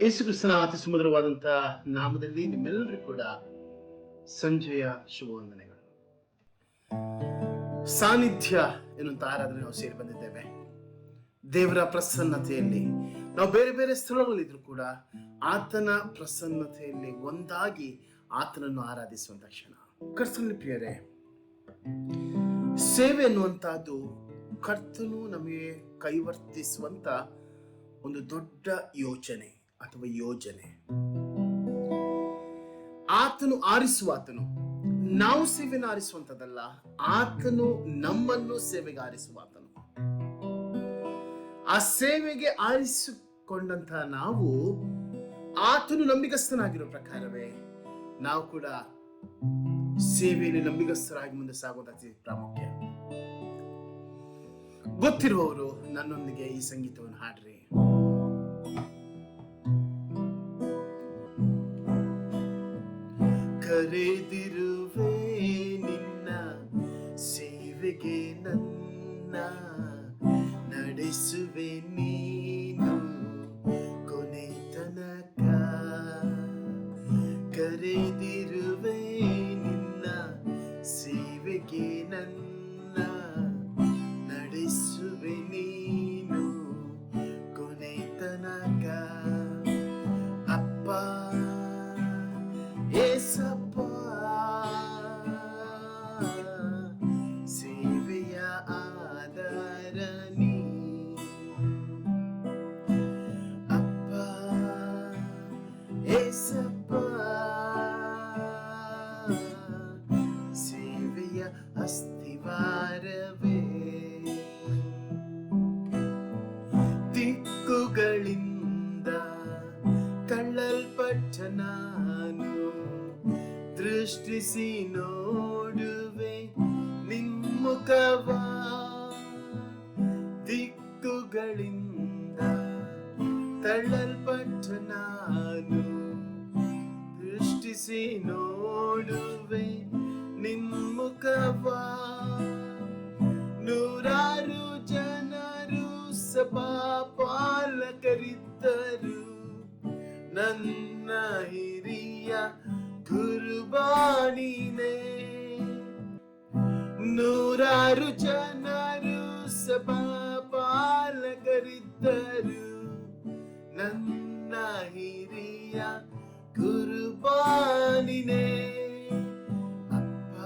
ಯೇಸು ಕ್ರಿಸ್ತನ ಅತಿ ಸುಮಧುರವಾದಂತಹ ನಾಮದಲ್ಲಿ ನಿಮ್ಮೆಲ್ಲರಿಗೂ ಕೂಡ ಸಂಜೆಯ ಶುಭವಂದನೆಗಳು. ಸಾನ್ನಿಧ್ಯ ಎನ್ನುವಂತ ಆರಾಧನೆ ನಾವು ಸೇರಿ ಬಂದಿದ್ದೇವೆ. ದೇವರ ಪ್ರಸನ್ನತೆಯಲ್ಲಿ ನಾವು ಬೇರೆ ಬೇರೆ ಸ್ಥಳಗಳಲ್ಲಿದ್ರು ಕೂಡ ಆತನ ಪ್ರಸನ್ನತೆಯಲ್ಲಿ ಒಂದಾಗಿ ಆತನನ್ನು ಆರಾಧಿಸುವಂತ ಕ್ಷಣ. ಕರ್ತನಲ್ಲಿ ಪ್ರಿಯರೇ, ಸೇವೆ ಎನ್ನುವಂತಹದ್ದು ಕರ್ತನು ನಮಗೆ ಕೈವರ್ತಿಸುವಂತ ಒಂದು ದೊಡ್ಡ ಯೋಚನೆ ಅಥವಾ ಯೋಜನೆ. ಆತನು ಆರಿಸುವಾತನು, ನಾವು ಸೇವೆನ ಆರಿಸುವಂತದಲ್ಲ, ಆತನು ನಮ್ಮನ್ನು ಸೇವೆಗೆ ಆರಿಸುವಾತನು. ಆ ಸೇವೆಗೆ ಆರಿಸಿಕೊಂಡಂತಹ ನಾವು ಆತನು ನಂಬಿಗಸ್ತನಾಗಿರೋ ಪ್ರಕಾರವೇ ನಾವು ಕೂಡ ಸೇವೆಯಲ್ಲಿ ನಂಬಿಗಸ್ತರಾಗಿ ಮುಂದೆ ಸಾಗುವುದು ಅತಿ ಪ್ರಾಮುಖ್ಯ. ಗೊತ್ತಿರುವವರು ನನ್ನೊಂದಿಗೆ ಈ ಸಂಗೀತವನ್ನು ಹಾಡ್ರಿ. ಕರೆದಿರುವೆ ನಿನ್ನ ಸೇವೆಗೆ, ನನ್ನ ನಡೆಸುವೆ ನೀನು ಕೊನೆ ತನಕ. ಕರೆದಿರುವೆ ನಿನ್ನ ಸೇವೆಗೆ, ನನ್ನ ನಡೆಸುವೆ ನೀನು ಕೊನೆ ತನಕ. ಅಪ್ಪ ಏಸಪ್ಪ, ಸೇವೆಯ ಆಧಾರ ನೀ. ಅಪ್ಪ ಏಸಪ್ಪ, ಸೇವೆಯ ಅಸ್ತಿವಾರವೇ. ದಿಕ್ಕುಗಳಿಂದ ತಳ್ಳಲ್ಪಟ್ಟ ನಾನು ದೃಷ್ಟಿಸಿ ನೋಡುವೆ ನಿಮ್ಮುಖವ. ದಿಕ್ಕುಗಳಿಂದ ತಳ್ಳಲ್ಪಟ್ಟ ನಾನು ದೃಷ್ಟಿಸಿ ನೋಡುವೆ ನಿಮ್ಮುಖವ. ನೂರಾರು ಜನರು ಸಭಾ ಪಾಲಕರಿದ್ದರು, ನನ್ನ ಹಿರಿಯ ಕುರ್ಬಾನಿನೇ. ನೂರಾರು ಜನರು ಸಭಾ ಪಾಲಕರಿದ್ದರು, ನನ್ನ ಹಿರಿಯ ಕುರ್ಬಾನಿನೇ. ಅಪ್ಪ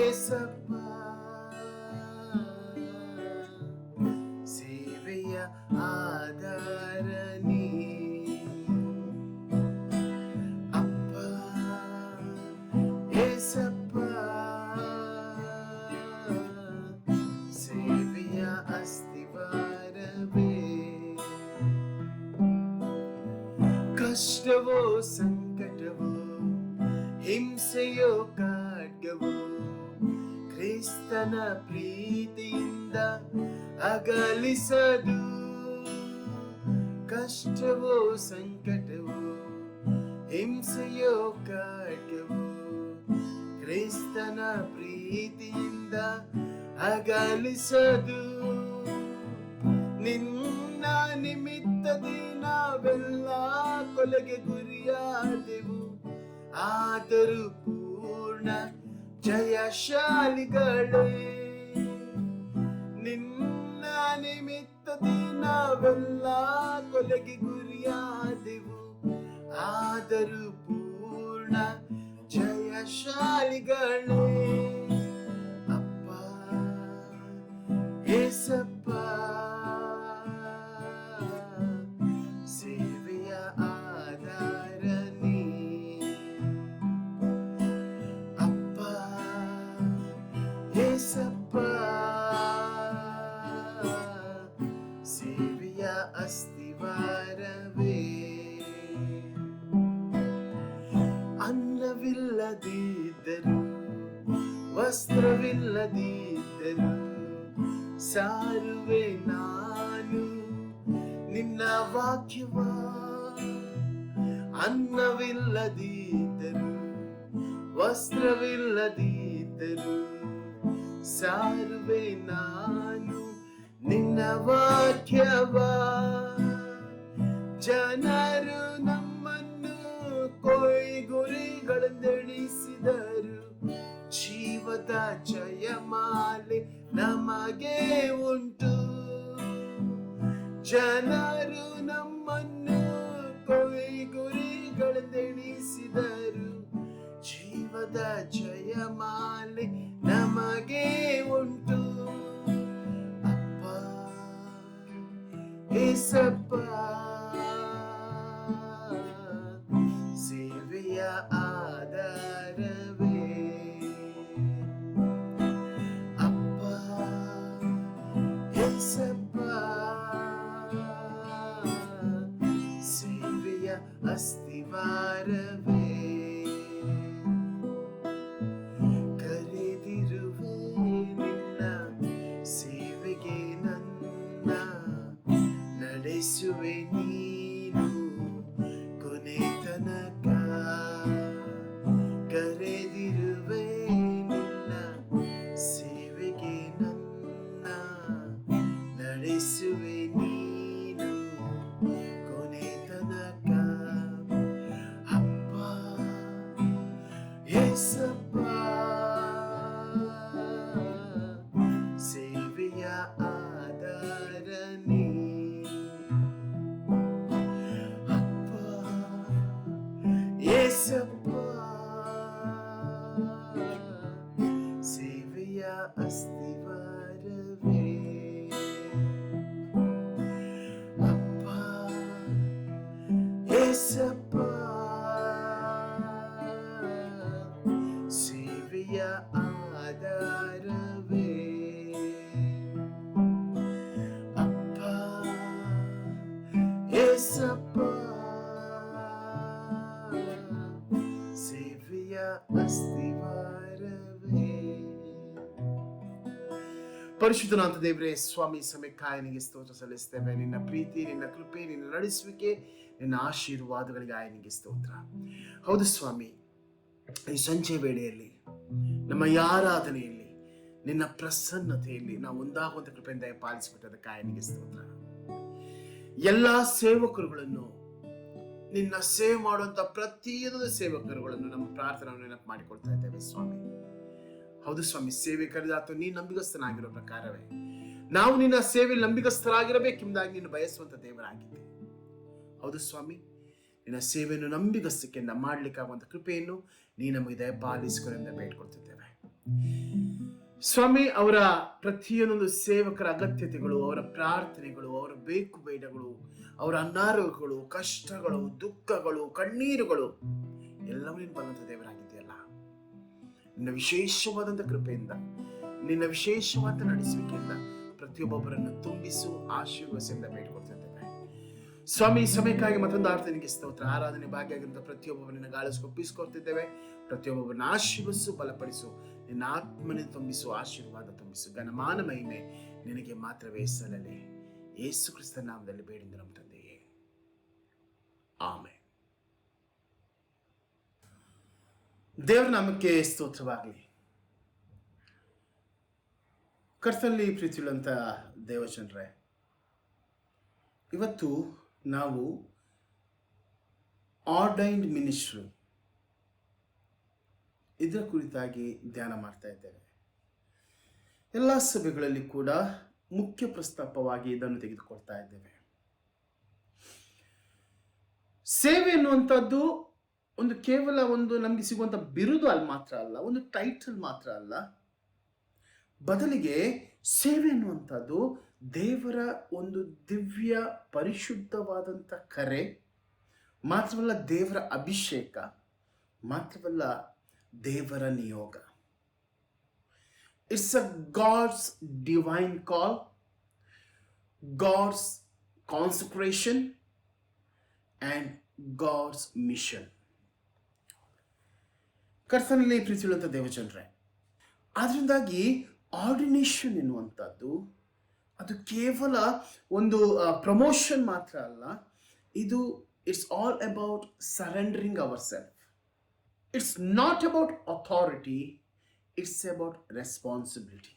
ಏಸಪ್ಪ, ಸೇವೆಯ ಆಧಾರ ನೀ. ಅಪ್ಪ ಏಸಪ್ಪ, ಸೇವೆಯ ಅಸ್ತಿವಾರವೇ. ಕಷ್ಟವೋ ಸಂಕಟವೋ ಹಿಂಸೆಯೋ ಖಡ್ಗವೋ ಕ್ರಿಸ್ತನ ಪ್ರೀತಿಯಿಂದ ಅಗಲಿಸದು. ಕಷ್ಟವೋ ಸಂಕಟವೋ ಹಿಂಸೆಯೋ ಖಡ್ಗವೋ ಕ್ರಿಸ್ತನ ಪ್ರೀತಿಯಿಂದ ಅಗಲಿಸದು. ನಿನ್ನ ನಿಮಿತ್ತದಿ ನಾವೆಲ್ಲ ಕೊಲೆಗೆ ಗುರಿಯಾದೆವು, ಆದರೂ ಪೂರ್ಣ ಜಯಶಾಲಿಗಳೇ. ನಿನ್ನ ನಿಮಿತ್ತದಿ ನಾವೆಲ್ಲ ಕೊಲೆಗೆ ಗುರಿಯಾದೆವು, ಆದರೂ ಪೂರ್ಣ ಜಯಶಾಲಿಗಳೇ. ಅಪ್ಪ ಏಸಪ್ಪ, ಸೇವೆಯ ಆಧಾರ ನೀ. ಅಪ್ಪ ಏಸಪ್ಪ, ಸೇವೆಯ ಅಸ್ತಿವಾರವೇ. ಅನ್ನವಿಲ್ಲದಿದ್ದರು ವಸ್ತ್ರವಿಲ್ಲದಿದ್ದರು ಸಾರುವೆ ನಾನು ನಿನ್ನ ವಾಕ್ಯವ. ಅನ್ನವಿಲ್ಲದಿದ್ದರು ವಸ್ತ್ರವಿಲ್ಲದಿದ್ದರು ಸಾರುವೆ ನಾನು ನಿನ್ನ ವಾಕ್ಯವ. ಜನರು ನಮ್ಮನ್ನು ಕೊಯ್ಗುರಿಗಳೆಂದೆಣಿಸಿದರು, ಜೀವದ ಜಯಮಾಲೆ ನಮಗೆ ಉಂಟು. ಜನರು ನಮ್ಮನ್ನು ಕೊಯ್ಗುರಿಗಳೆಂದೆಣಿಸಿದರು, ಜೀವದ ಜಯಮಾಲೆ ನಮಗೆ ಉಂಟು. ಅಪ್ಪ ಏಸಪ್ಪ, ಸೇವೆಯ ಆಧಾರವೇ. ಅಪ್ಪ ಏಸಪ್ಪ, ಸೇವೆಯ ಅಸ್ತಿವಾರವೇ. ಕರೆದಿರುವೆ ನಿನ್ನ ಸೇವೆಗೆ ನನ್ನ, ನಡೆಸುವೆ ನೀನು ಕೊನೆ ತನಕ. ಕರೆದಿರುವೆ ನಿನ್ನ ಸೇವೆಗೆ ನನ್ನ, ನಡೆಸುವೆ ನೀನು ಕೊನೆ ತನಕ. ಅಪ್ಪ ಏಸಪ್ಪ, ಸೇವೆಯ ಆಧಾರ ನೀ. ಅಪ್ಪ ಏಸಪ್ಪ, ಸೇವೆಯ ಅಸ್ತಿವಾರವೇ. ಅಪ್ಪ ಏಸಪ್ಪ, ಸೇವೆಯ ಆಧಾರವೇ. ಅಪ್ಪ ಏಸಪ್ಪ, ಸೇವೆಯ ಅಸ್ತಿವಾರವೇ. ಪರಿಶುದ್ಧನಾಥ ದೇವರೇ, ಸ್ವಾಮಿ ಸಮಯಕ್ಕಾಗಿ ನಿನಗೆ ಸ್ತೋತ್ರ ಸಲ್ಲಿಸ್ತೇವೆ. ನಿನ್ನ ಪ್ರೀತಿ, ನಿನ್ನ ಕೃಪೆ, ನಿನ್ನ ನಡೆಸುವಿಕೆ, ನಿನ್ನ ಆಶೀರ್ವಾದಗಳಿಗಾಗಿ ನಿನಗೆ ಸ್ತೋತ್ರ. ಹೌದು ಸ್ವಾಮಿ, ಈ ಸಂಜೆ ವೇಳೆಯಲ್ಲಿ ನಮ್ಮ ಆರಾಧನೆಯಲ್ಲಿ ನಿನ್ನ ಪ್ರಸನ್ನತೆಯಲ್ಲಿ ನಾವು ಒಂದಾಗುವಂತ ಕೃಪೆಯಿಂದ ಪಾಲಿಸಿಬಿಟ್ಟದಕ್ಕಾಗಿ ನಿನಗೆ ಸ್ತೋತ್ರ. ಎಲ್ಲಾ ಸೇವಕರುಗಳನ್ನು, ನಿನ್ನ ಸೇವೆ ಮಾಡುವಂತ ಪ್ರತಿಯೊಂದು ಸೇವಕರುಗಳನ್ನು ನಮ್ಮ ಪ್ರಾರ್ಥನೆಯನ್ನು ನೆನಪು ಮಾಡಿಕೊಳ್ತಾ ಇದ್ದೇವೆ ಸ್ವಾಮಿ. ಹೌದು ಸ್ವಾಮಿ, ಸೇವೆ ಕರೆದಾತ ನೀ ನಂಬಿಗಸ್ತನಾಗಿರೋ ಪ್ರಕಾರವೇ ನಾವು ನಿನ್ನ ಸೇವೆ ನಂಬಿಗಸ್ತರಾಗಿರಬೇಕೆಂಬುದಾಗಿ ನೀನು ಬಯಸುವಂತ ದೇವರಾಗಿದ್ದೆ. ಹೌದು ಸ್ವಾಮಿ, ನಿನ್ನ ಸೇವೆಯನ್ನು ನಂಬಿಗಸ್ತಕ್ಕೆಂದ ಮಾಡ್ಲಿಕ್ಕಾಗುವಂತ ಕೃಪೆಯನ್ನು ನೀ ನಮಗೆ ದಯಪಾಲಿಸಿಕೊಂಡು ಬೇಡ್ಕೊಳ್ತಿದ್ದೇವೆ ಸ್ವಾಮಿ. ಅವರ ಪ್ರತಿಯೊಂದು ಸೇವಕರ ಅಗತ್ಯತೆಗಳು, ಅವರ ಪ್ರಾರ್ಥನೆಗಳು, ಅವರ ಬೇಕು ಬೇಡಗಳು, ಅವರ ಅನಾರೋಗ್ಯಗಳು, ಕಷ್ಟಗಳು, ದುಃಖಗಳು, ಕಣ್ಣೀರುಗಳು ಎಲ್ಲವೂ ನೀನು ಬಲ್ಲಂತ ದೇವರಾಗಿದೆಯಲ್ಲ. ನಿನ್ನ ವಿಶೇಷವಾದಂಥ ಕೃಪೆಯಿಂದ, ನಿನ್ನ ವಿಶೇಷವಾದ ನಡೆಸುವಿಕೆಯಿಂದ ಪ್ರತಿಯೊಬ್ಬೊಬ್ಬರನ್ನು ತುಂಬಿಸು, ಆಶೀರ್ವದಿಸಿಂದ ಬೇಡ್ಕೊಳ್ತಿದ್ದೇವೆ ಸ್ವಾಮಿ. ಸಮಯಕ್ಕಾಗಿ ಮತ್ತೊಂದು ಆರಾಧನೆಗೆ ಸ್ತೋತ್ರ. ಆರಾಧನೆ ಭಾಗಿಯಾಗಿರುವಂತಹ ಪ್ರತಿಯೊಬ್ಬೊಬ್ಬರನ್ನ ಗಾಳಿಸ್ಕೊಪ್ಪಿಸ್ಕೊಳ್ತಿದ್ದೇವೆ. ಪ್ರತಿಯೊಬ್ಬೊಬ್ಬರನ್ನ ಆಶೀರ್ವದಿಸು, ಬಲಪಡಿಸು, ನಿನ್ನ ಆತ್ಮನೆ ತುಂಬಿಸು, ಆಶೀರ್ವಾದ ತುಂಬಿಸು. ಘನಮಾನ ಮಹಿಮೆ ನಿನಗೆ ಮಾತ್ರವೇ ಸಲ್ಲಲಿ. ಯೇಸು ಕ್ರಿಸ್ತನ ನಾಮದಲ್ಲಿ ಬೇಡಿದ ನಮ್ಮ ತಂದೆಯೇ, ಆಮೆನ್. ದೇವರ ನಾಮಕ್ಕೆ ಸ್ತೋತ್ರವಾಗಲಿ. ಕರ್ತನಲ್ಲಿ ಪ್ರೀತಿಯುಳ್ಳಂತ ದೇವಜನರೇ, ಇವತ್ತು ನಾವು ಆರ್ಡೈನ್ಡ್ ಮಿನಿಸ್ಟ್ರಿ ಇದರ ಕುರಿತಾಗಿ ಧ್ಯಾನ ಮಾಡ್ತಾ ಇದ್ದೇವೆ. ಎಲ್ಲ ಸಭೆಗಳಲ್ಲಿ ಕೂಡ ಮುಖ್ಯ ಪ್ರಸ್ತಾಪವಾಗಿ ಇದನ್ನು ತೆಗೆದುಕೊಳ್ತಾ ಇದ್ದೇವೆ. ಸೇವೆ ಎನ್ನುವಂಥದ್ದು ಒಂದು ಕೇವಲ ಒಂದು ನಮಗೆ ಸಿಗುವಂತ ಬಿರುದು ಅಲ್ಲಿ ಮಾತ್ರ ಅಲ್ಲ, ಒಂದು ಟೈಟಲ್ ಮಾತ್ರ ಅಲ್ಲ. ಬದಲಿಗೆ ಸೇವೆ ಎನ್ನುವಂಥದ್ದು ದೇವರ ಒಂದು ದಿವ್ಯ ಪರಿಶುದ್ಧವಾದಂಥ ಕರೆ ಮಾತ್ರವಲ್ಲ, ದೇವರ ಅಭಿಷೇಕ ಮಾತ್ರವಲ್ಲ, ದೇವರ ನಿಯೋಗ. It's a God's divine call, God's consecration and God's mission. ಕರ್ತನಲ್ಲಿ ಪ್ರೀತಿಯುಳ್ಳಂಥ ದೇವಜನರೇ, ಆದ್ರಿಂದಾಗಿ ಆರ್ಡಿನೇಷನ್ ಎನ್ನುವಂಥದ್ದು ಅದು ಕೇವಲ ಒಂದು ಪ್ರಮೋಷನ್ ಮಾತ್ರ ಅಲ್ಲ. ಇದು it's all about surrendering our self. It's not about authority, it's about responsibility.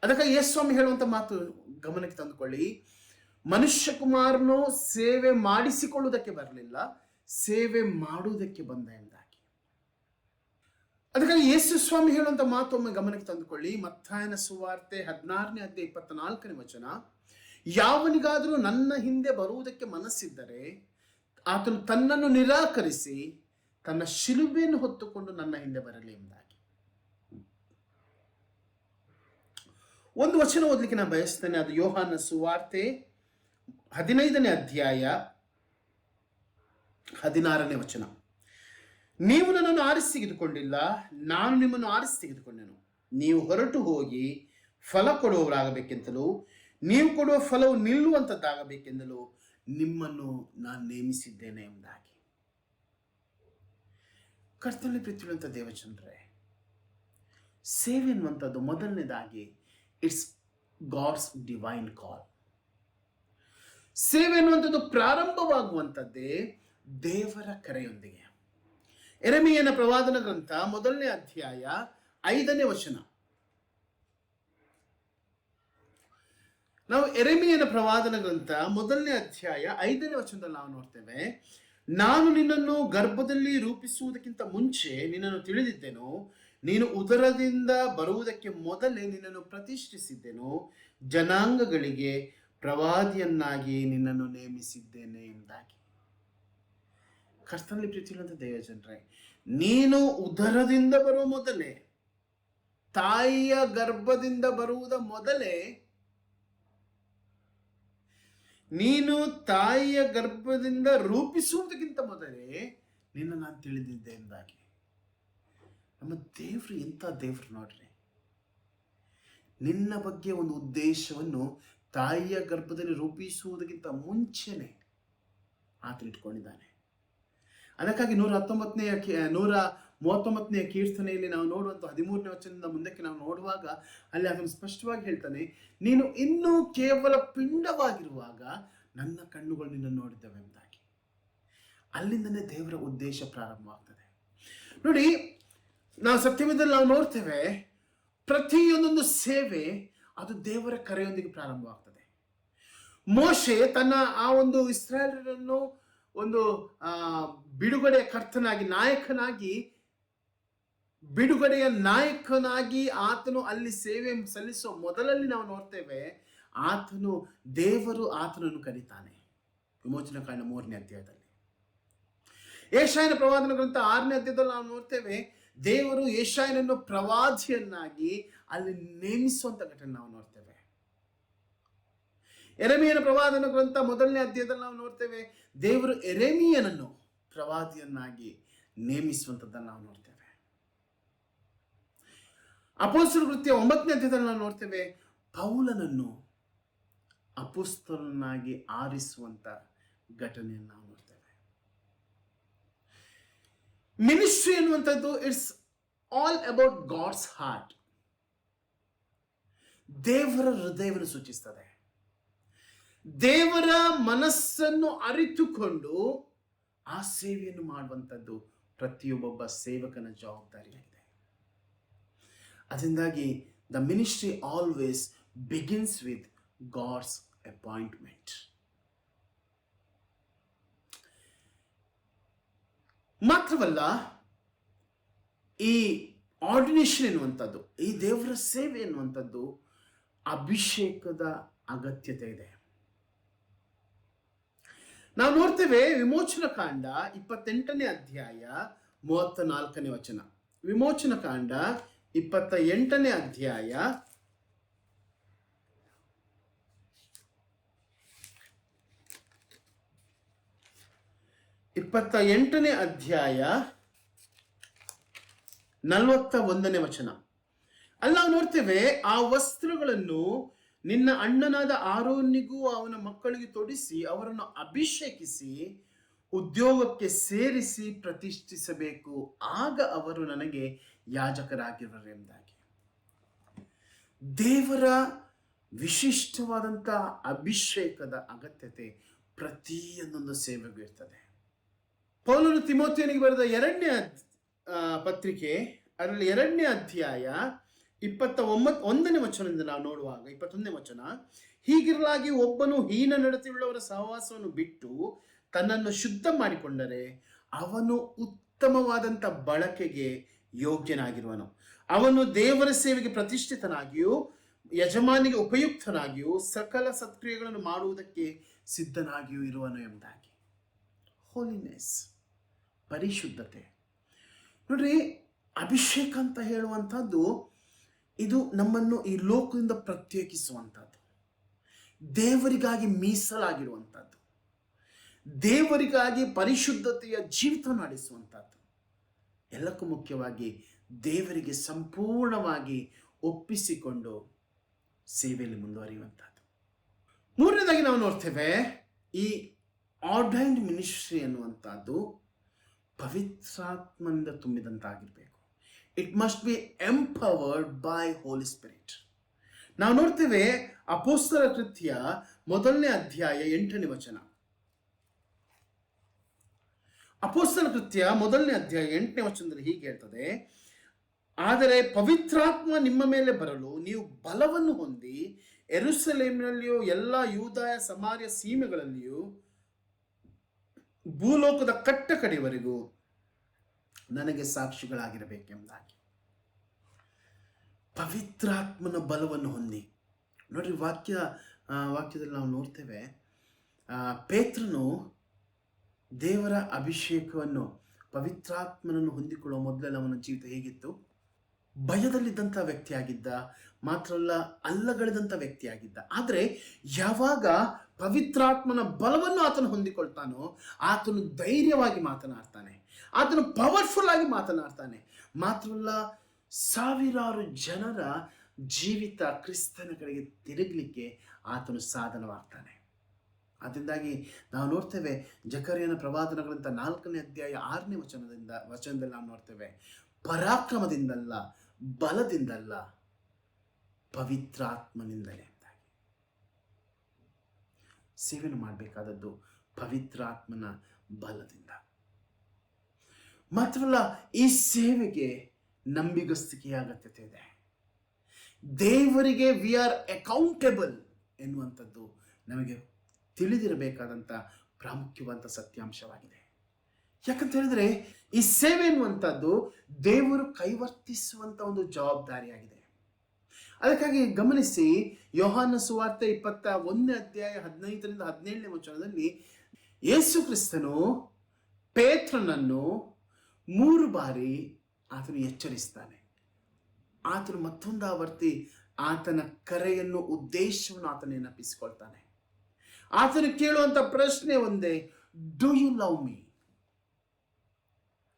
ಅದಕ್ಕೆ ಯೇಸು ಸ್ವಾಮಿ ಹೇಳುವಂಥ ಮಾತು ಗಮನಕ್ಕೆ ತಂದುಕೊಳ್ಳಿ. ಮನುಷ್ಯ ಕುಮಾರನು ಸೇವೆ ಮಾಡಿಸಿಕೊಳ್ಳುವುದಕ್ಕೆ ಬರಲಿಲ್ಲ, ಸೇವೆ ಮಾಡುವುದಕ್ಕೆ ಬಂದ ಎಂದಾಗಿ. ಅದಕ್ಕಾಗಿ ಯೇಸು ಸ್ವಾಮಿ ಹೇಳುವಂತ ಮಾತೊಮ್ಮೆ ಗಮನಕ್ಕೆ ತಂದುಕೊಳ್ಳಿ. ಮತ್ತಾಯನ ಸುವಾರ್ತೆ 16ನೇ ಅಧ್ಯಾಯ 24ನೇ ವಚನ, ಯಾವನಿಗಾದರೂ ನನ್ನ ಹಿಂದೆ ಬರುವುದಕ್ಕೆ ಮನಸ್ಸಿದ್ದರೆ ಆತನು ತನ್ನನ್ನು ನಿರಾಕರಿಸಿ ತನ್ನ ಶಿಲುಬೆಯನ್ನು ಹೊತ್ತುಕೊಂಡು ನನ್ನ ಹಿಂದೆ ಬರಲಿ ಎಂದಾಗಿ. ಒಂದು ವಚನ ಓದಲಿಕ್ಕೆ ನಾನು ಬಯಸ್ತೇನೆ. ಅದು ಯೋಹಾನ ಸುವಾರ್ತೆ 15ನೇ ಅಧ್ಯಾಯ 16ನೇ ವಚನ. ನೀವು ನನ್ನನ್ನು ಆರಿಸಿ ತೆಗೆದುಕೊಂಡಿಲ್ಲ, ನಾನು ನಿಮ್ಮನ್ನು ಆರಿಸಿ ತೆಗೆದುಕೊಂಡೆನು. ನೀವು ಹೊರಟು ಹೋಗಿ ಫಲ ಕೊಡುವವರಾಗಬೇಕೆಂತಲೂ ನೀವು ಕೊಡುವ ಫಲವು ನಿಲ್ಲುವಂಥದ್ದಾಗಬೇಕೆಂದಲೂ ನಿಮ್ಮನ್ನು ನಾನು ನೇಮಿಸಿದ್ದೇನೆ ಎಂಬುದಾಗಿ. ಕರ್ತನಲ್ಲಿ ಪ್ರೀತಿಯುಳ್ಳಂಥ ದೇವಜನರೇ, ಸೇವೆ ಎನ್ನುವಂಥದ್ದು ಮೊದಲನೇದಾಗಿ ಇಟ್ಸ್ ಗಾಡ್ಸ್ ಡಿವೈನ್ ಕಾಲ್. ಸೇವೆ ಎನ್ನುವಂಥದ್ದು ಪ್ರಾರಂಭವಾಗುವಂಥದ್ದೇ ದೇವರ ಕರೆಯೊಂದಿಗೆ. ಯೆರೆಮೀಯನ ಪ್ರವಾದನ ಗ್ರಂಥ 1ನೇ ಅಧ್ಯಾಯ 5ನೇ ವಚನ. ನಾವು ಯೆರೆಮೀಯನ ಪ್ರವಾದನ ಗ್ರಂಥ 1ನೇ ಅಧ್ಯಾಯ 5ನೇ ವಚನದಲ್ಲಿ ನಾವು ನೋಡ್ತೇವೆ, ನಾನು ನಿನ್ನನ್ನು ಗರ್ಭದಲ್ಲಿ ರೂಪಿಸುವುದಕ್ಕಿಂತ ಮುಂಚೆ ನಿನ್ನನ್ನು ತಿಳಿದಿದ್ದೆನು, ನೀನು ಉದರದಿಂದ ಬರುವುದಕ್ಕೆ ಮೊದಲೇ ನಿನ್ನನ್ನು ಪ್ರತಿಷ್ಠಿಸಿದ್ದೆನು, ಜನಾಂಗಗಳಿಗೆ ಪ್ರವಾದಿಯನ್ನಾಗಿ ನಿನ್ನನ್ನು ನೇಮಿಸಿದ್ದೇನೆ ಎಂದಾಗಿ. ಕರ್ತನಲ್ಲಿ ಪ್ರೀತಿಯುಳ್ಳಂಥ ದೇವಜನರೇ, ನೀನು ಉದರದಿಂದ ಬರುವ ಮೊದಲೇ, ತಾಯಿಯ ಗರ್ಭದಿಂದ ಬರುವುದ ಮೊದಲೇ, ನೀನು ತಾಯಿಯ ಗರ್ಭದಿಂದ ರೂಪಿಸುವುದಕ್ಕಿಂತ ಮೊದಲೇ ನಿನ್ನ ನಾನು ತಿಳಿದಿದ್ದೆ ಎಂದಾಗಿ. ನಮ್ಮ ದೇವರು ಎಂಥ ದೇವರು ನೋಡ್ರಿ. ನಿನ್ನ ಬಗ್ಗೆ ಒಂದು ಉದ್ದೇಶವನ್ನು ತಾಯಿಯ ಗರ್ಭದಲ್ಲಿ ರೂಪಿಸುವುದಕ್ಕಿಂತ ಮುಂಚೆನೆ ಆತ ಇಟ್ಕೊಂಡಿದ್ದಾನೆ. ಅದಕ್ಕಾಗಿ 139ನೇ ಕೀರ್ತನೆಯಲ್ಲಿ ನಾವು ನೋಡುವಂಥ 13ನೇ ವಚನದಿಂದ ಮುಂದಕ್ಕೆ ನಾವು ನೋಡುವಾಗ ಅಲ್ಲಿ ಅದನ್ನು ಸ್ಪಷ್ಟವಾಗಿ ಹೇಳ್ತಾನೆ, ನೀನು ಇನ್ನೂ ಕೇವಲ ಪಿಂಡವಾಗಿರುವಾಗ ನನ್ನ ಕಣ್ಣುಗಳು ನಿನ್ನನ್ನು ನೋಡಿದ್ದವೆ ಎಂದಾಗಿ. ಅಲ್ಲಿಂದನೇ ದೇವರ ಉದ್ದೇಶ ಪ್ರಾರಂಭವಾಗ್ತದೆ. ನೋಡಿ, ನಾವು ಸತ್ಯವೇದದಲ್ಲಿ ನಾವು ನೋಡ್ತೇವೆ, ಪ್ರತಿಯೊಂದೊಂದು ಸೇವೆ ಅದು ದೇವರ ಕರೆಯೊಂದಿಗೆ ಪ್ರಾರಂಭವಾಗ್ತದೆ. ಮೋಶೆ ತನ್ನ ಆ ಒಂದು ಇಸ್ರಾಯೇಲರನ್ನು ಒಂದು ಬಿಡುಗಡೆಯ ಕರ್ತನಾಗಿ, ಬಿಡುಗಡೆಯ ನಾಯಕನಾಗಿ ಆತನು ಅಲ್ಲಿ ಸೇವೆ ಸಲ್ಲಿಸುವ ಮೊದಲಲ್ಲಿ ನಾವು ನೋಡ್ತೇವೆ, ದೇವರು ಆತನನ್ನು ಕರೀತಾನೆ. ವಿಮೋಚನಾ ಕಾಂಡ 3ನೇ ಅಧ್ಯಾಯದಲ್ಲಿ. ಯೆಶಾಯನ ಪ್ರವಾದನ ಗ್ರಂಥ 6ನೇ ಅಧ್ಯಾಯದಲ್ಲಿ ನಾವು ನೋಡ್ತೇವೆ, ದೇವರು ಯೆಶಾಯನನ್ನು ಪ್ರವಾದಿಯನ್ನಾಗಿ ಅಲ್ಲಿ ನೇಮಿಸುವಂತ ಘಟನೆ ನಾವು ನೋಡ್ತೇವೆ. ಯೆರೆಮೀಯನ ಪ್ರವಾದನ ಗ್ರಂಥ 1ನೇ ಅಧ್ಯಾಯದಲ್ಲಿ ನಾವು ನೋಡ್ತೇವೆ, ದೇವರು ಯೆರೆಮೀಯನನ್ನು ಪ್ರವಾದಿಯನ್ನಾಗಿ ನೇಮಿಸುವಂಥದ್ದನ್ನು ನಾವು ನೋಡ್ತೇವೆ. ಅಪೊಸ್ತಲರ ಕೃತ್ಯ 9ನೇ ಅಧ್ಯಾಯದಲ್ಲಿ ನಾವು ನೋಡ್ತೇವೆ, ಪೌಲನನ್ನು ಅಪೊಸ್ತಲನಾಗಿ ಆರಿಸುವಂತ ಘಟನೆಯನ್ನು ನಾವು ನೋಡ್ತೇವೆ. ಮಿನಿಸ್ಟ್ರಿ ಎನ್ನುವಂಥದ್ದು it's all about God's heart. ದೇವರ ಹೃದಯವನ್ನು ಸೂಚಿಸ್ತದೆ. ದೇವರ ಮನಸ್ಸನ್ನು ಅರಿತುಕೊಂಡು ಆ ಸೇವೆಯನ್ನು ಮಾಡುವಂಥದ್ದು ಪ್ರತಿಯೊಬ್ಬ ಸೇವಕನ ಜವಾಬ್ದಾರಿಯಾಗಿದೆ. ಅದರಿಂದಾಗಿ the ministry always begins with God's appointment. ಮಾತ್ರವಲ್ಲ, ಈ ಆರ್ಡಿನೇಷನ್ ಎನ್ನುವಂಥದ್ದು, ಈ ದೇವರ ಸೇವೆ ಎನ್ನುವಂಥದ್ದು ಅಭಿಷೇಕದ ಅಗತ್ಯತೆ ಇದೆ. ನಾವು ನೋಡ್ತೇವೆ ವಿಮೋಚನ ಕಾಂಡ 28ನೇ ಅಧ್ಯಾಯ 34ನೇ ವಚನ. ವಿಮೋಚನ ಕಾಂಡ 28ನೇ ಅಧ್ಯಾಯ 41ನೇ ವಚನ. ಅಲ್ಲಿ ನಾವು ನೋಡ್ತೇವೆ, ಆ ವಸ್ತ್ರಗಳನ್ನು ನಿನ್ನ ಅಣ್ಣನಾದ ಆರೋನಿಗೂ ಅವನ ಮಕ್ಕಳಿಗೆ ತೊಡಿಸಿ ಅವರನ್ನು ಅಭಿಷೇಕಿಸಿ ಉದ್ಯೋಗಕ್ಕೆ ಸೇರಿಸಿ ಪ್ರತಿಷ್ಠಿಸಬೇಕು, ಆಗ ಅವರು ನನಗೆ ಯಾಜಕರಾಗಿರುವರು ಎಂಬುದಾಗಿ. ದೇವರ ವಿಶಿಷ್ಟವಾದಂಥ ಅಭಿಷೇಕದ ಅಗತ್ಯತೆ ಪ್ರತಿಯೊಂದೊಂದು ಸೇವೆಗೂ ಇರ್ತದೆ. ಪೌಲನು ತಿಮೋಥೆಯನಿಗೆ ಬರೆದ 2ನೇ ಪತ್ರಿಕೆ, ಅದರಲ್ಲಿ 2ನೇ ಅಧ್ಯಾಯ ಒಂದನೇ ವಚನದಿಂದ ನಾವು ನೋಡುವಾಗ 21ನೇ ವಚನ, ಹೀಗಿರಲಾಗಿ ಒಬ್ಬನು ಹೀನ ನಡತೆಯುಳ್ಳವರ ಸಹವಾಸವನ್ನು ಬಿಟ್ಟು ತನ್ನನ್ನು ಶುದ್ಧ ಮಾಡಿಕೊಂಡರೆ ಅವನು ಉತ್ತಮವಾದಂಥ ಬಳಕೆಗೆ ಯೋಗ್ಯನಾಗಿರುವನು. ಅವನು ದೇವರ ಸೇವೆಗೆ ಪ್ರತಿಷ್ಠಿತನಾಗಿಯೂ ಯಜಮಾನಿಗೆ ಉಪಯುಕ್ತನಾಗಿಯೂ ಸಕಲ ಸತ್ಕ್ರಿಯೆಗಳನ್ನು ಮಾಡುವುದಕ್ಕೆ ಸಿದ್ಧನಾಗಿಯೂ ಇರುವನು ಎಂಬುದಾಗಿ. ಹೋಲಿನೆಸ್, ಪರಿಶುದ್ಧತೆ. ನೋಡ್ರಿ, ಅಭಿಷೇಕ ಅಂತ ಹೇಳುವಂಥದ್ದು ಇದು ನಮ್ಮನ್ನು ಈ ಲೋಕದಿಂದ ಪ್ರತ್ಯೇಕಿಸುವಂಥದ್ದು, ದೇವರಿಗಾಗಿ ಮೀಸಲಾಗಿರುವಂಥದ್ದು, ದೇವರಿಗಾಗಿ ಪರಿಶುದ್ಧತೆಯ ಜೀವಿತ ನಡೆಸುವಂಥದ್ದು, ಎಲ್ಲಕ್ಕೂ ಮುಖ್ಯವಾಗಿ ದೇವರಿಗೆ ಸಂಪೂರ್ಣವಾಗಿ ಒಪ್ಪಿಸಿಕೊಂಡು ಸೇವೆಯಲ್ಲಿ ಮುಂದುವರಿಯುವಂಥದ್ದು. ಮೂರನೇದಾಗಿ ನಾವು ನೋಡ್ತೇವೆ, ಈ ಆರ್ಡೈನ್ಡ್ ಮಿನಿಸ್ಟ್ರಿ ಅನ್ನುವಂಥದ್ದು ಪವಿತ್ರಾತ್ಮನಿಂದ ತುಂಬಿದಂತಾಗಿರಬೇಕು. It must be empowered by holy spirit. ನಾವು ನೋಡ್ತೇವೆ ಅಪೊಸ್ತಲರ ಕೃತ್ಯ 1ನೇ ಅಧ್ಯಾಯ 8ನೇ ವಚನ. ಅಪೊಸ್ತಲರ ಕೃತ್ಯ 1ನೇ ಅಧ್ಯಾಯ 8ನೇ ವಚನದಲ್ಲಿ ಹೀಗೆ ಹೇಳ್ತದೆ, ಆದರೆ ಪವಿತ್ರಾತ್ಮ ನಿಮ್ಮ ಮೇಲೆ ಬರಲು ನೀವು ಬಲವನ್ನು ಹೊಂದಿ ಯೆರೂಸಲೇಮಿನಲ್ಲಿಯೂ ಎಲ್ಲ ಯೂದಾಯ ಸಮಾರ್ಯ ಸೀಮೆಗಳಲ್ಲಿಯೂ ಭೂಲೋಕದ ಕಟ್ಟ ಕಡೆಯವರೆಗೂ ನನಗೆ ಸಾಕ್ಷಿಗಳಾಗಿರಬೇಕೆಂಬುದಾಗಿ. ಪವಿತ್ರಾತ್ಮನ ಬಲವನ್ನು ಹೊಂದಿ. ನೋಡ್ರಿ, ವಾಕ್ಯದಲ್ಲಿ ನಾವು ನೋಡ್ತೇವೆ, ಪೇತ್ರನು ದೇವರ ಅಭಿಷೇಕವನ್ನು, ಪವಿತ್ರಾತ್ಮನನ್ನು ಹೊಂದಿಕೊಳ್ಳುವ ಮೊದಲೆಲ್ಲ ಅವನ ಜೀವಿತ ಹೇಗಿತ್ತು? ಭಯದಲ್ಲಿದ್ದಂಥ ವ್ಯಕ್ತಿಯಾಗಿದ್ದ, ಮಾತ್ರ ಅಲ್ಲ ಅಲ್ಲಗಳೆದಂಥ ವ್ಯಕ್ತಿಯಾಗಿದ್ದ. ಆದರೆ ಯಾವಾಗ ಪವಿತ್ರಾತ್ಮನ ಬಲವನ್ನು ಆತನು ಹೊಂದಿಕೊಳ್ತಾನೋ ಆತನು ಧೈರ್ಯವಾಗಿ ಮಾತನಾಡ್ತಾನೆ, ಆತನು ಪವರ್ಫುಲ್ ಆಗಿ ಮಾತನಾಡ್ತಾನೆ. ಮಾತ್ರವಲ್ಲ, ಸಾವಿರಾರು ಜನರ ಜೀವಿತ ಕ್ರಿಸ್ತನ ಕಡೆಗೆ ತಿರುಗಲಿಕ್ಕೆ ಆತನು ಸಾಧನವಾಗ್ತಾನೆ. ಅದರಿಂದಾಗಿ ನಾವು ನೋಡ್ತೇವೆ ಜಕರ್ಯನ ಪ್ರವಾದನಗಳಂತ 4ನೇ ಅಧ್ಯಾಯ 6ನೇ ವಚನದಲ್ಲಿ ನಾವು ನೋಡ್ತೇವೆ, ಪರಾಕ್ರಮದಿಂದಲ್ಲ, ಬಲದಿಂದಲ್ಲ, ಪವಿತ್ರಾತ್ಮನಿಂದಲೇ ಎಂದಾಗಿ. ಸೇವೆಯನ್ನು ಮಾಡಬೇಕಾದದ್ದು ಪವಿತ್ರಾತ್ಮನ ಬಲದಿಂದ. ಮಾತ್ರವಲ್ಲ, ಈ ಸೇವೆಗೆ ನಂಬಿಗಸ್ತಿಕೆಯ ಅಗತ್ಯತೆ ಇದೆ. ದೇವರಿಗೆ ವಿ ಆರ್ ಅಕೌಂಟೇಬಲ್ ಎನ್ನುವಂಥದ್ದು ನಮಗೆ ತಿಳಿದಿರಬೇಕಾದಂಥ ಪ್ರಾಮುಖ್ಯವಾದ ಸತ್ಯಾಂಶವಾಗಿದೆ. ಯಾಕಂತ ಹೇಳಿದ್ರೆ, ಈ ಸೇವೆ ಎನ್ನುವಂಥದ್ದು ದೇವರು ಕೈವರ್ತಿಸುವಂಥ ಒಂದು ಜವಾಬ್ದಾರಿಯಾಗಿದೆ. ಅದಕ್ಕಾಗಿ ಗಮನಿಸಿ, ಯೋಹಾನ ಸುವಾರ್ತೆ 21ನೇ ಅಧ್ಯಾಯ 15ರಿಂದ 17ನೇ ವಚನದಲ್ಲಿ ಯೇಸು ಕ್ರಿಸ್ತನು ಪೇತ್ರನನ್ನು 3 ಬಾರಿ ಆತನು ಎಚ್ಚರಿಸ್ತಾನೆ. ಆತನು ಮತ್ತೊಂದು ಆವರ್ತಿ ಆತನ ಕರೆಯನ್ನು, ಉದ್ದೇಶವನ್ನು ಆತನ ನೆನಪಿಸಿಕೊಳ್ತಾನೆ. ಆತನು ಕೇಳುವಂಥ ಪ್ರಶ್ನೆ ಒಂದೇ, ಡು ಯು ಲವ್ ಮೀ?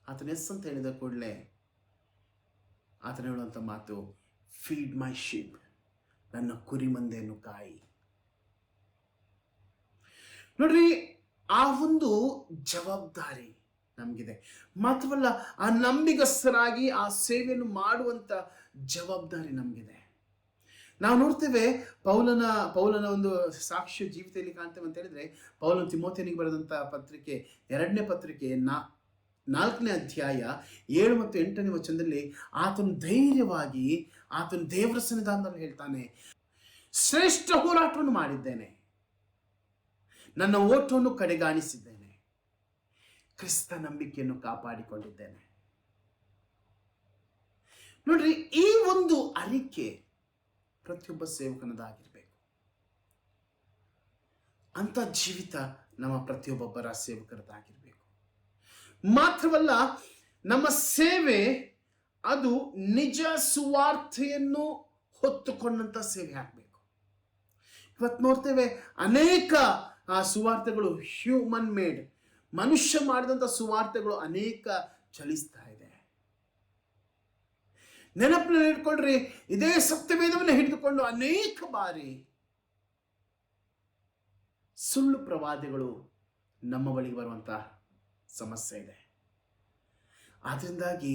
ಆತನ ಎಸ್ ಅಂತ ಹೇಳಿದ ಕೂಡಲೇ ಆತನ ಹೇಳುವಂಥ ಮಾತು, ಫೀಡ್ ಮೈ ಶೀಪ್, ನನ್ನ ಕುರಿ ಮಂದೆಯನ್ನು ಕಾಯಿ. ನೋಡ್ರಿ, ಆ ಒಂದು ಜವಾಬ್ದಾರಿ ನಮಗಿದೆ. ಮಾತ್ರವಲ್ಲ, ಆ ನಂಬಿಗಸ್ತರಾಗಿ ಆ ಸೇವೆಯನ್ನು ಮಾಡುವಂಥ ಜವಾಬ್ದಾರಿ ನಮಗಿದೆ. ನಾವು ನೋಡ್ತೇವೆ ಪೌಲನ ಒಂದು ಸಾಕ್ಷ್ಯ ಜೀವಿತದಲ್ಲಿ ಕಾಣ್ತೇವೆ ಅಂತ ಹೇಳಿದ್ರೆ, ಪೌಲನ ತಿಮೋಥೆಯನಿಗೆ ಬರೆದಂಥ ಪತ್ರಿಕೆ 2ನೇ ಪತ್ರಿಕೆ 4ನೇ ಅಧ್ಯಾಯ 7 ಮತ್ತು 8ನೇ ವಚನದಲ್ಲಿ ಆತನು ಧೈರ್ಯವಾಗಿ ಆತನು ದೇವರ ಸನ್ನಿಧಾನದಲ್ಲಿ ಹೇಳ್ತಾನೆ, ಶ್ರೇಷ್ಠ ಹೋರಾಟವನ್ನು ಮಾಡಿದ್ದೇನೆ, ನನ್ನ ಓಟವನ್ನು ಕಡೆಗಾಣಿಸಿದ್ದೇನೆ, ಕ್ರಿಸ್ತ ನಂಬಿಕೆಯನ್ನು ಕಾಪಾಡಿಕೊಂಡಿದ್ದೇನೆ. ನೋಡ್ರಿ, ಈ ಒಂದು ಅರಿಕೆ ಪ್ರತಿಯೊಬ್ಬ ಸೇವಕನದಾಗಿರ್ಬೇಕು. ಅಂತ ಜೀವಿತ ನಮ್ಮ ಪ್ರತಿಯೊಬ್ಬೊಬ್ಬರ ಸೇವಕರದಾಗಿರ್ಬೇಕು. ಮಾತ್ರವಲ್ಲ, ನಮ್ಮ ಸೇವೆ ಅದು ನಿಜ ಸುವಾರ್ತೆಯನ್ನು ಹೊತ್ತುಕೊಂಡಂತ ಸೇವೆ ಆಗಬೇಕು. ಇವತ್ತು ನೋಡ್ತೇವೆ ಅನೇಕ ಸುವಾರ್ತೆಗಳು ಹ್ಯೂಮನ್ ಮೇಡ್, ಮನುಷ್ಯ ಮಾಡಿದಂಥ ಸುವಾರ್ತೆಗಳು ಅನೇಕ ಚಲಿಸ್ತಾ ಇದೆ. ನೆನಪಿನಲ್ಲಿ ಇಟ್ಕೊಳ್ರಿ, ಇದೇ ಸತ್ಯವೇದವನ್ನು ಹಿಡಿದುಕೊಂಡು ಅನೇಕ ಬಾರಿ ಸುಳ್ಳು ಪ್ರವಾದಿಗಳು ನಮ್ಮ ಬಳಿಗೆ ಬರುವಂತ ಸಮಸ್ಯೆ ಇದೆ. ಆದ್ರಿಂದಾಗಿ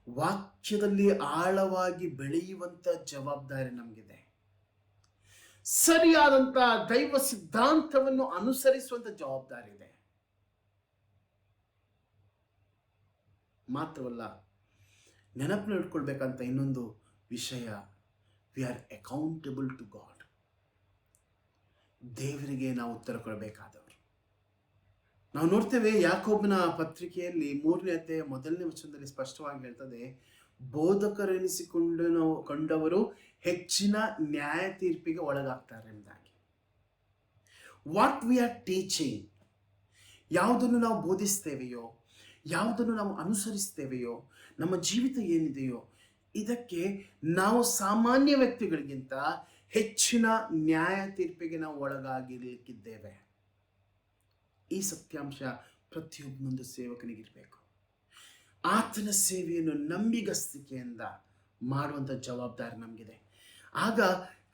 ವಾಕ್ಯದಲ್ಲಿ ಆಳವಾಗಿ ಬೆಳೆಯುವಂತ ಜವಾಬ್ದಾರಿ ನಮಗಿದೆ. ಸರಿಯಾದಂತ ದೈವ ಸಿದ್ಧಾಂತವನ್ನು ಅನುಸರಿಸುವಂತ ಜವಾಬ್ದಾರಿ ಇದೆ. ಮಾತ್ರವಲ್ಲ, ನೆನಪಿನ ಇಟ್ಕೊಳ್ಬೇಕಂತ ಇನ್ನೊಂದು ವಿಷಯ we are accountable to God. ದೇವರಿಗೆ ನಾವು ಉತ್ತರ ಕೊಡಬೇಕಾದವರು. ನಾವು ನೋಡ್ತೇವೆ ಯಾಕೋಬನ ಪತ್ರಿಕೆಯಲ್ಲಿ 3ನೇ ಅಧ್ಯಾಯ 1ನೇ ವಚನದಲ್ಲಿ ಸ್ಪಷ್ಟವಾಗಿ ಹೇಳ್ತದೆ, ಕೊಂಡವರು ಹೆಚ್ಚಿನ ನ್ಯಾಯ ತೀರ್ಪಿಗೆ ಒಳಗಾಗ್ತಾರೆ ಎಂಬುದಾಗಿ. ವಾಟ್ ವಿ ಆರ್ ಟೀಚಿಂಗ್, ಯಾವುದನ್ನು ನಾವು ಬೋಧಿಸ್ತೇವೆಯೋ, ಯಾವುದನ್ನು ನಾವು ಅನುಸರಿಸ್ತೇವೆಯೋ, ನಮ್ಮ ಜೀವಿತ ಏನಿದೆಯೋ, ಇದಕ್ಕೆ ನಾವು ಸಾಮಾನ್ಯ ವ್ಯಕ್ತಿಗಳಿಗಿಂತ ಹೆಚ್ಚಿನ ನ್ಯಾಯ ತೀರ್ಪಿಗೆ ನಾವು ಒಳಗಾಗಿರ್ಲಿಕ್ಕಿದ್ದೇವೆ. ಈ ಸತ್ಯಾಂಶ ಪ್ರತಿಯೊಬ್ಬನೊಂದು ಸೇವಕನಿಗಿರಬೇಕು. ಆತನ ಸೇವೆಯನ್ನು ನಂಬಿಗಸ್ತಿಕೆಯಿಂದ ಮಾಡುವಂಥ ಜವಾಬ್ದಾರಿ ನಮಗಿದೆ. ಆಗ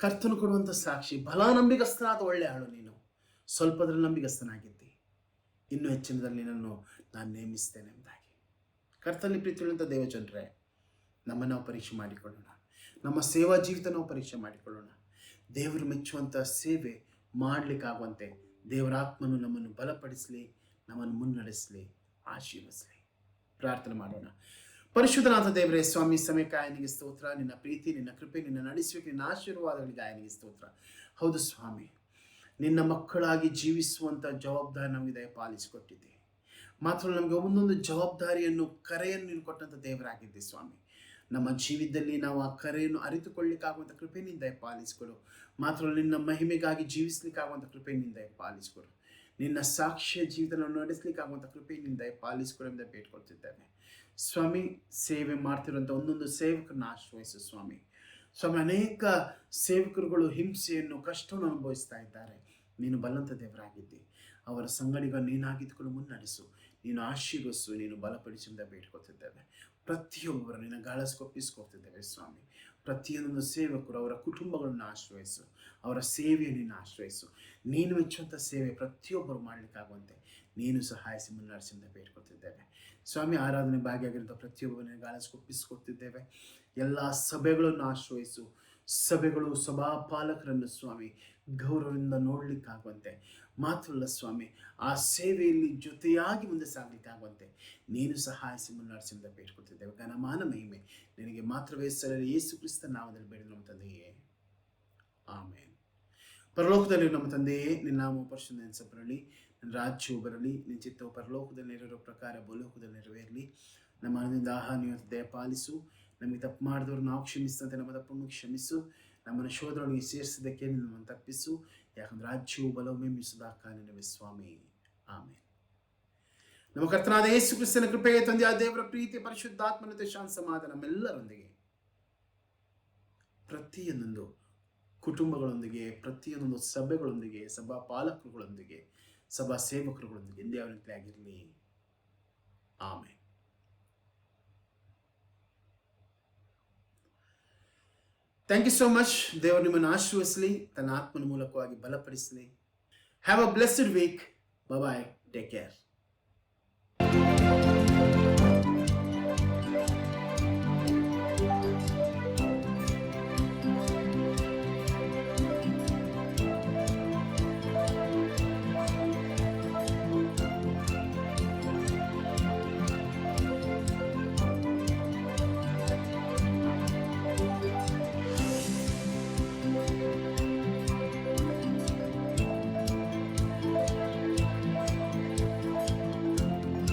ಕರ್ತನು ಕೊಡುವಂಥ ಸಾಕ್ಷಿ, ಬಲ ನಂಬಿಗಸ್ತನಾದ ಒಳ್ಳೆ ಆಳು ನೀನು, ಸ್ವಲ್ಪದಲ್ಲಿ ನಂಬಿಗಸ್ತನಾಗಿದ್ದಿ, ಇನ್ನೂ ಹೆಚ್ಚಿನದಲ್ಲಿ ನಿನ್ನನ್ನು ನಾನು ನೇಮಿಸ್ತೇನೆ ಎಂಬುದಾಗಿ. ಕರ್ತನಲ್ಲಿ ಪ್ರೀತಿಯುಳ್ಳಂಥ ದೇವಜನರೇ, ನಮ್ಮನ್ನು ನಾವು ಪರೀಕ್ಷೆ ಮಾಡಿಕೊಳ್ಳೋಣ. ನಮ್ಮ ಸೇವಾ ಜೀವಿತ ನಾವು ಪರೀಕ್ಷೆ ಮಾಡಿಕೊಳ್ಳೋಣ. ದೇವರು ಮೆಚ್ಚುವಂಥ ಸೇವೆ ಮಾಡಲಿಕ್ಕಾಗುವಂತೆ ದೇವರ ಆತ್ಮನು ನಮ್ಮನ್ನು ಬಲಪಡಿಸಲಿ, ನಮ್ಮನ್ನು ಮುನ್ನಡೆಸಲಿ, ಆಶೀರ್ವದಿಸಲಿ. ಪ್ರಾರ್ಥನೆ ಮಾಡೋಣ. ಪರಿಶುದ್ಧನಾದ ದೇವರೇ, ಸ್ವಾಮಿ, ಸಮಯಕ್ಕಾಗಿ ನಿನಗೆ ಸ್ತೋತ್ರ. ನಿನ್ನ ಪ್ರೀತಿ, ನಿನ್ನ ಕೃಪೆ, ನಿನ್ನ ನಡೆಸುವಿಕೆ, ನಿನ್ನ ಆಶೀರ್ವಾದಗಳಿಗಾಗಿ ನಿನಗೆ ಸ್ತೋತ್ರ. ಹೌದು ಸ್ವಾಮಿ, ನಿನ್ನ ಮಕ್ಕಳಾಗಿ ಜೀವಿಸುವಂಥ ಜವಾಬ್ದಾರಿ ನಮಗೆ ದಯಪಾಲಿಸಿಕೊಟ್ಟಿದ್ದೆ. ಮಾತ್ರ ನಮಗೆ ಒಂದೊಂದು ಜವಾಬ್ದಾರಿಯನ್ನು, ಕರೆಯನ್ನು ನೀನು ಕೊಟ್ಟಂಥ ದೇವರಾಗಿದ್ದೆ ಸ್ವಾಮಿ. ನಮ್ಮ ಜೀವಿತದಲ್ಲಿ ನಾವು ಆ ಕರೆಯನ್ನು ಅರಿತುಕೊಳ್ಳಿಕ್ಕಾಗುವಂಥ ಕೃಪೆಯಿಂದ ಪಾಲಿಸಿಕೊಡು. ಮಾತ್ರ ನಿನ್ನ ಮಹಿಮೆಗಾಗಿ ಜೀವಿಸ್ಲಿಕ್ಕಾಗುವಂಥ ಕೃಪೆಯಿಂದ ಪಾಲಿಸಿಕೊಡು. ನಿನ್ನ ಸಾಕ್ಷ್ಯ ಜೀವಿತವನ್ನು ನಡೆಸಲಿಕ್ಕಾಗುವಂಥ ಕೃಪೆಯಿಂದ ಪಾಲಿಸಿಕೊಡು ಎಂದು ಬೇಡ್ಕೊಳ್ತಿದ್ದೇವೆ ಸ್ವಾಮಿ. ಸೇವೆ ಮಾಡ್ತಿರುವಂಥ ಒಂದೊಂದು ಸೇವಕರನ್ನು ಆಶ್ರಯಿಸು ಸ್ವಾಮಿ. ಸ್ವಾಮಿ, ಅನೇಕ ಸೇವಕರುಗಳು ಹಿಂಸೆಯನ್ನು, ಕಷ್ಟವನ್ನು ಅನುಭವಿಸ್ತಾ ಇದ್ದಾರೆ. ನೀನು ಬಲ್ಲಂತ ದೇವರಾಗಿದ್ದಿ. ಅವರ ಸಂಗಡಿಗ ನೀನಾಗಿದ್ದುಕೊಂಡು ಮುನ್ನಡೆಸು, ನೀನು ಆಶೀರ್ವದಿಸು, ನೀನು ಬಲಪಡಿಸುವುದ ಬೇಡ್ಕೊಳ್ತಿದ್ದೇವೆ. ಪ್ರತಿಯೊಬ್ಬರು ನಿನ್ನ ಗಾಳಸ್ಕೊಪ್ಪಿಸ್ಕೊಳ್ತಿದ್ದೇವೆ ಸ್ವಾಮಿ. ಪ್ರತಿಯೊಂದು ಸೇವಕರು ಅವರ ಕುಟುಂಬಗಳನ್ನು ಆಶ್ರಯಿಸು, ಅವರ ಸೇವೆಯನ್ನು ಆಶ್ರಯಿಸು. ನೀನು ಮೆಚ್ಚುವಂಥ ಸೇವೆ ಪ್ರತಿಯೊಬ್ಬರು ಮಾಡಲಿಕ್ಕಾಗುವಂತೆ ನೀನು ಸಹಾಯಿಸಿ ಮುನ್ನಡೆಸಿಂದ ಬೇಡ್ಕೊಳ್ತಿದ್ದೇವೆ ಸ್ವಾಮಿ. ಆರಾಧನೆ ಭಾಗಿಯಾಗಿರುವಂಥ ಪ್ರತಿಯೊಬ್ಬರನ್ನ ಗಾಳಸ್ಕೊಪ್ಪಿಸ್ಕೊಳ್ತಿದ್ದೇವೆ. ಎಲ್ಲ ಸಭೆಗಳನ್ನು ಆಶ್ರಯಿಸು. ಸಭೆಗಳು, ಸಭಾಪಾಲಕರನ್ನು ಸ್ವಾಮಿ ಗೌರವದಿಂದ ನೋಡಲಿಕ್ಕಾಗುವಂತೆ, ಮಾತ್ರಲ್ಲ ಸ್ವಾಮಿ, ಆ ಸೇವೆಯಲ್ಲಿ ಜೊತೆಯಾಗಿ ಮುಂದೆ ಸಾಗಲಿಕ್ಕಾಗುವಂತೆ ನೀನು ಸಹಾಯಿಸಿ ಮುನ್ನಡೆಸಿಂದ ಬೇಡ್ಕೊಳ್ತಿದ್ದೇವೆ. ಘನಮಾನ ಮಹಿಮೆ ನಿನಗೆ ಮಾತ್ರವೇ ಸಲ್ಲಲಿ. ಯೇಸು ಕ್ರಿಸ್ತ ನಾಮದಲ್ಲಿ ಬೇಡಿ ನಮ್ಮ ತಂದೆಯೇ, ಆಮೇನ್. ಪರಲೋಕದಲ್ಲಿ ನಮ್ಮ ತಂದೆಯೇ, ನಿನ್ನ ನಾಮವು ಪರಿಶುದ್ಧೆನಿಸಲ್ಪಡಲಿ, ನಿನ್ನ ರಾಜ್ಯವು ಬರಲಿ, ನಿನ್ನ ಚಿತ್ತವು ಪರಲೋಕದಲ್ಲಿ ನೆರವೇರೋ ಪ್ರಕಾರ ಭೂಲೋಕದಲ್ಲಿ ನೆರವೇರಲಿ. ನಮ್ಮ ಮನದಿಂದ ಆಹಾರ ದಯಪಾಲಿಸು. ನಮಗೆ ತಪ್ಪು ಮಾಡಿದವರು ನಾವು ಕ್ಷಮಿಸಿದಂತೆ ನಮ್ಮ ತಪ್ಪನ್ನು ಕ್ಷಮಿಸು. ನಮ್ಮನ್ನು ಶೋಧರೊಳಗೆ ಸೇರಿಸಿದ್ದಕ್ಕೆ ನಮ್ಮನ್ನು ತಪ್ಪಿಸು. ಯಾಕಂದ್ರೆ ರಾಜ್ಯವು ಬಲವು ಮೆಮ್ಮಿಸುವುದ ಕಾರಣವೇ ಸ್ವಾಮಿ. ಆಮೇಲೆ ನಮ್ಮ ಕರ್ತನಾದ ಯೇಸು ಕ್ರಿಸ್ತನ ಕೃಪೆಗೆ, ತಂದೆಯಾದ ದೇವರ ಪ್ರೀತಿ, ಪರಿಶುದ್ಧಾತ್ಮನ ಶಾಂತಿ ಸಮಾಧಾನ ನಮ್ಮೆಲ್ಲರೊಂದಿಗೆ, ಪ್ರತಿಯೊಂದೊಂದು ಕುಟುಂಬಗಳೊಂದಿಗೆ, ಪ್ರತಿಯೊಂದೊಂದು ಸಭೆಗಳೊಂದಿಗೆ, ಸಭಾ ಪಾಲಕರುಗಳೊಂದಿಗೆ, ಸಭಾ ಸೇವಕರುಗಳೊಂದಿಗೆ ಎಂದೇ ಅವನಿಗೆ ಆಗಿರಲಿ. ಆಮೇಲೆ ಥ್ಯಾಂಕ್ ಯು ಸೋ ಮಚ್. ದೇವರು ನಿಮ್ಮನ್ನು ಆಶೀರ್ವದಿಸಲಿ, ತನ್ನ ಆತ್ಮನ ಮೂಲಕವಾಗಿ ಬಲಪಡಿಸಲಿ. Have a blessed week. Bye, take care.